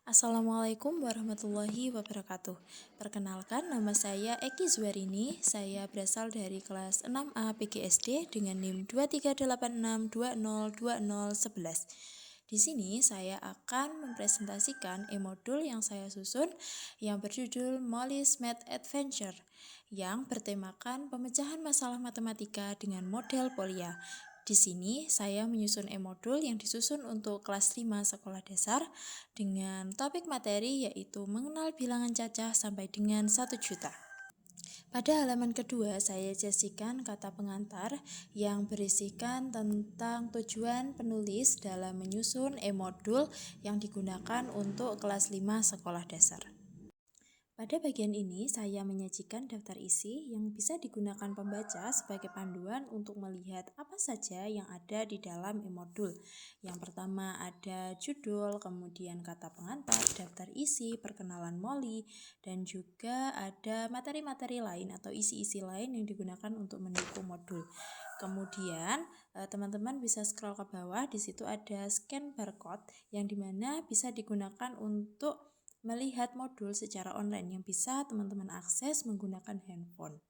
Assalamualaikum warahmatullahi wabarakatuh. Perkenalkan, nama saya Eki Zuarini. Saya berasal dari kelas 6A PGSD dengan NIM 2386202011. Di sini saya akan mempresentasikan e-modul yang saya susun yang berjudul Molly's Math Adventure yang bertemakan pemecahan masalah matematika dengan model Polya. Di sini saya menyusun e-modul yang disusun untuk kelas 5 sekolah dasar dengan topik materi yaitu mengenal bilangan cacah sampai dengan 1 juta. Pada halaman kedua saya jasikan kata pengantar yang berisikan tentang tujuan penulis dalam menyusun e-modul yang digunakan untuk kelas 5 sekolah dasar. Pada bagian ini, saya menyajikan daftar isi yang bisa digunakan pembaca sebagai panduan untuk melihat apa saja yang ada di dalam e-modul. Yang pertama ada judul, kemudian kata pengantar, daftar isi, perkenalan Molly, dan juga ada materi-materi lain atau isi-isi lain yang digunakan untuk mendukung modul. Kemudian teman-teman bisa scroll ke bawah, di situ ada scan barcode yang dimana bisa digunakan untuk melihat modul secara online yang bisa teman-teman akses menggunakan handphone.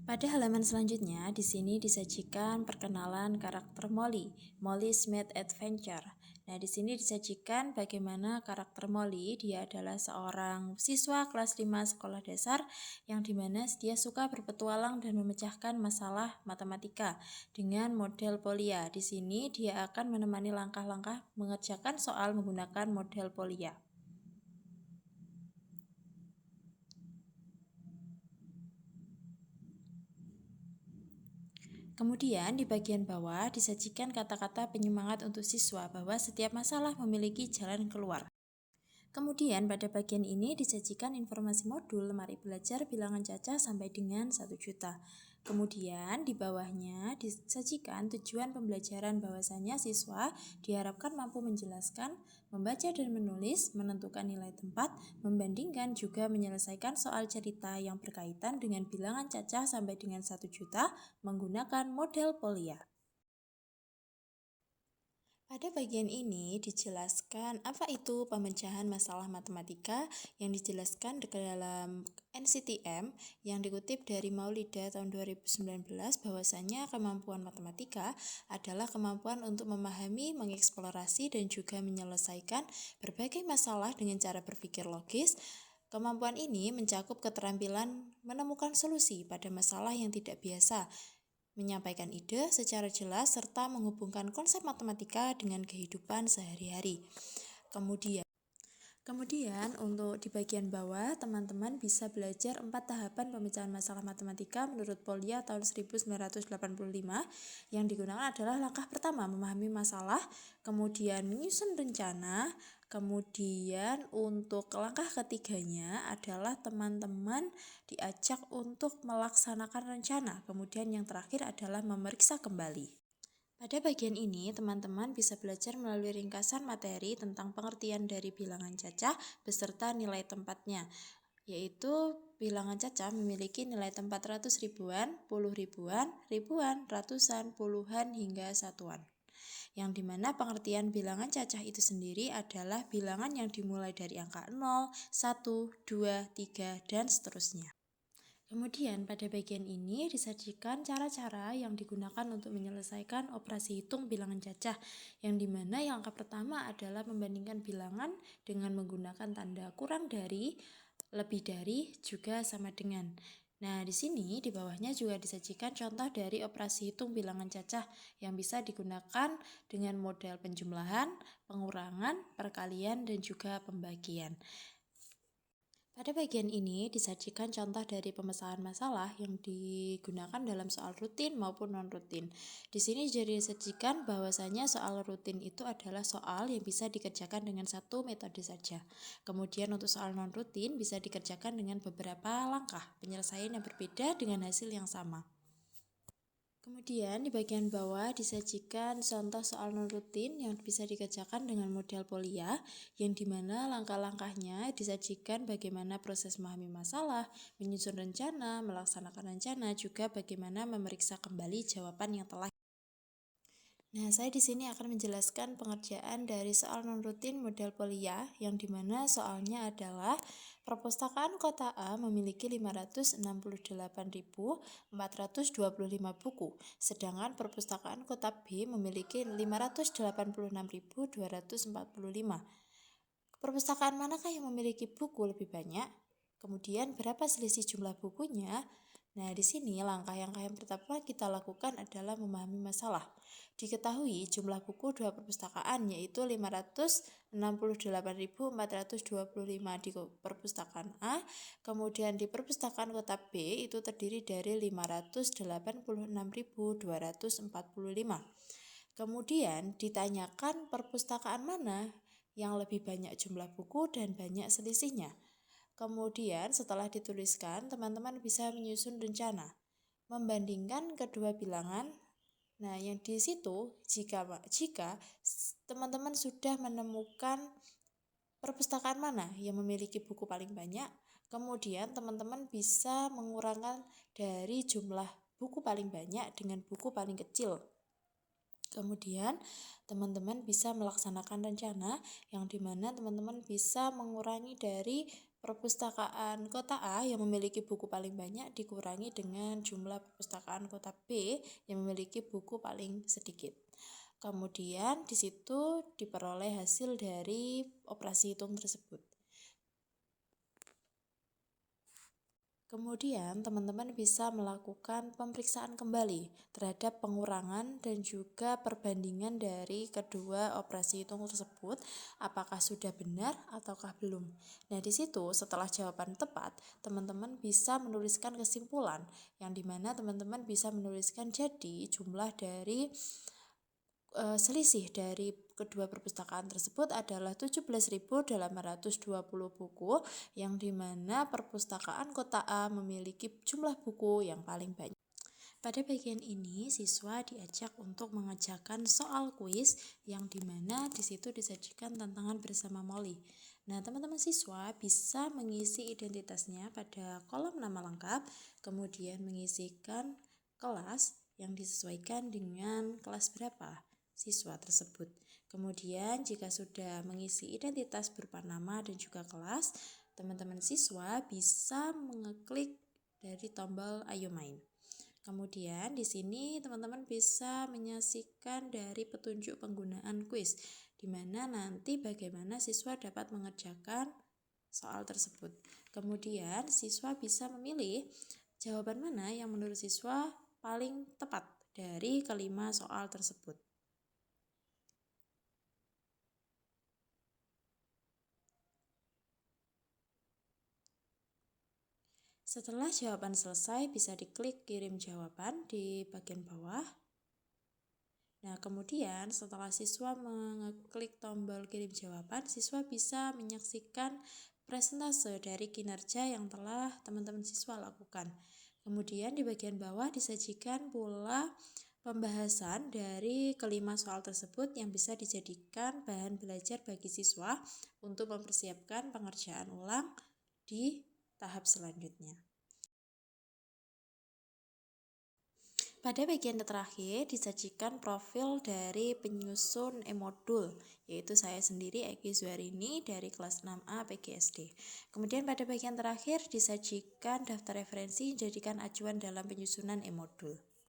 Pada halaman selanjutnya, di sini disajikan perkenalan karakter Molly, Molly's Math Adventure. Nah, di sini disajikan bagaimana karakter Molly. Dia adalah seorang siswa kelas 5 sekolah dasar yang dimana dia suka berpetualang dan memecahkan masalah matematika dengan model Polya. Di sini dia akan menemani langkah-langkah mengerjakan soal menggunakan model Polya. Kemudian di bagian bawah disajikan kata-kata penyemangat untuk siswa bahwa setiap masalah memiliki jalan keluar. Kemudian pada bagian ini disajikan informasi modul Mari Belajar Bilangan Cacah sampai dengan 1 juta. Kemudian di bawahnya disajikan tujuan pembelajaran bahwasanya siswa diharapkan mampu menjelaskan, membaca dan menulis, menentukan nilai tempat, membandingkan juga menyelesaikan soal cerita yang berkaitan dengan bilangan cacah sampai dengan 1 juta menggunakan model Polya. Pada bagian ini dijelaskan apa itu pemecahan masalah matematika yang dijelaskan ke dalam NCTM yang dikutip dari Maulida tahun 2019 bahwasanya kemampuan matematika adalah kemampuan untuk memahami, mengeksplorasi dan juga menyelesaikan berbagai masalah dengan cara berpikir logis. Kemampuan ini mencakup keterampilan menemukan solusi pada masalah yang tidak biasa, menyampaikan ide secara jelas, serta menghubungkan konsep matematika dengan kehidupan sehari-hari. Kemudian untuk di bagian bawah, teman-teman bisa belajar 4 tahapan pemecahan masalah matematika menurut Polya tahun 1985. Yang digunakan adalah langkah pertama, memahami masalah, kemudian menyusun rencana, kemudian untuk langkah ketiganya adalah teman-teman diajak untuk melaksanakan rencana, kemudian yang terakhir adalah memeriksa kembali. Pada bagian ini, teman-teman bisa belajar melalui ringkasan materi tentang pengertian dari bilangan cacah beserta nilai tempatnya, yaitu bilangan cacah memiliki nilai tempat ratus ribuan, puluh ribuan, ribuan, ratusan, puluhan, hingga satuan. Yang dimana pengertian bilangan cacah itu sendiri adalah bilangan yang dimulai dari angka 0, 1, 2, 3, dan seterusnya. Kemudian pada bagian ini disajikan cara-cara yang digunakan untuk menyelesaikan operasi hitung bilangan cacah, yang dimana yang angka pertama adalah membandingkan bilangan dengan menggunakan tanda kurang dari, lebih dari, juga sama dengan. Nah, di sini di bawahnya juga disajikan contoh dari operasi hitung bilangan cacah yang bisa digunakan dengan model penjumlahan, pengurangan, perkalian, dan juga pembagian. Pada bagian ini disajikan contoh dari pemecahan masalah yang digunakan dalam soal rutin maupun non-rutin. Di sini jadi disajikan bahwasanya soal rutin itu adalah soal yang bisa dikerjakan dengan satu metode saja. Kemudian untuk soal non-rutin bisa dikerjakan dengan beberapa langkah penyelesaian yang berbeda dengan hasil yang sama. Kemudian di bagian bawah disajikan contoh soal non-rutin yang bisa dikerjakan dengan model Polya, yang dimana langkah-langkahnya disajikan bagaimana proses memahami masalah, menyusun rencana, melaksanakan rencana, juga bagaimana memeriksa kembali jawaban yang telah. Nah, saya di sini akan menjelaskan pengerjaan dari soal non-rutin model Polia yang dimana soalnya adalah perpustakaan kota A memiliki 568.425 buku, sedangkan perpustakaan kota B memiliki 586.245. Perpustakaan manakah yang memiliki buku lebih banyak? Kemudian berapa selisih jumlah bukunya? Nah, di sini langkah yang pertama kita lakukan adalah memahami masalah. Diketahui jumlah buku dua perpustakaan yaitu 568.425 di perpustakaan A, kemudian di perpustakaan kota B itu terdiri dari 586.245. Kemudian ditanyakan perpustakaan mana yang lebih banyak jumlah buku dan banyak selisihnya. Kemudian setelah dituliskan, teman-teman bisa menyusun rencana membandingkan kedua bilangan. Nah, yang di situ jika teman-teman sudah menemukan perpustakaan mana yang memiliki buku paling banyak, kemudian teman-teman bisa mengurangkan dari jumlah buku paling banyak dengan buku paling kecil. Kemudian teman-teman bisa melaksanakan rencana yang dimana teman-teman bisa mengurangi dari perpustakaan kota A yang memiliki buku paling banyak dikurangi dengan jumlah perpustakaan kota B yang memiliki buku paling sedikit. Kemudian di situ diperoleh hasil dari operasi hitung tersebut. Kemudian teman-teman bisa melakukan pemeriksaan kembali terhadap pengurangan dan juga perbandingan dari kedua operasi hitung tersebut, apakah sudah benar ataukah belum. Nah, di situ setelah jawaban tepat, teman-teman bisa menuliskan kesimpulan yang dimana teman-teman bisa menuliskan jadi jumlah dari selisih dari kedua perpustakaan tersebut adalah 17.820 buku yang dimana perpustakaan kota A memiliki jumlah buku yang paling banyak. Pada bagian ini, siswa diajak untuk mengerjakan soal kuis yang dimana di situ disajikan tantangan bersama Molly. Nah, teman-teman siswa bisa mengisi identitasnya pada kolom nama lengkap, kemudian mengisikan kelas yang disesuaikan dengan kelas berapa siswa tersebut. Kemudian jika sudah mengisi identitas berupa nama dan juga kelas, teman-teman siswa bisa mengeklik dari tombol Ayo Main. Kemudian di sini teman-teman bisa menyaksikan dari petunjuk penggunaan kuis, di mana nanti bagaimana siswa dapat mengerjakan soal tersebut. Kemudian siswa bisa memilih jawaban mana yang menurut siswa paling tepat dari kelima soal tersebut. Setelah jawaban selesai, bisa diklik kirim jawaban di bagian bawah. Nah, kemudian setelah siswa mengeklik tombol kirim jawaban, siswa bisa menyaksikan presentase dari kinerja yang telah teman-teman siswa lakukan. Kemudian di bagian bawah disajikan pula pembahasan dari kelima soal tersebut yang bisa dijadikan bahan belajar bagi siswa untuk mempersiapkan pengerjaan ulang di tahap selanjutnya. Pada bagian terakhir disajikan profil dari penyusun e-modul, yaitu saya sendiri Eki Zuharini dari kelas 6A PGSD. Kemudian pada bagian terakhir disajikan daftar referensi dijadikan acuan dalam penyusunan e-modul.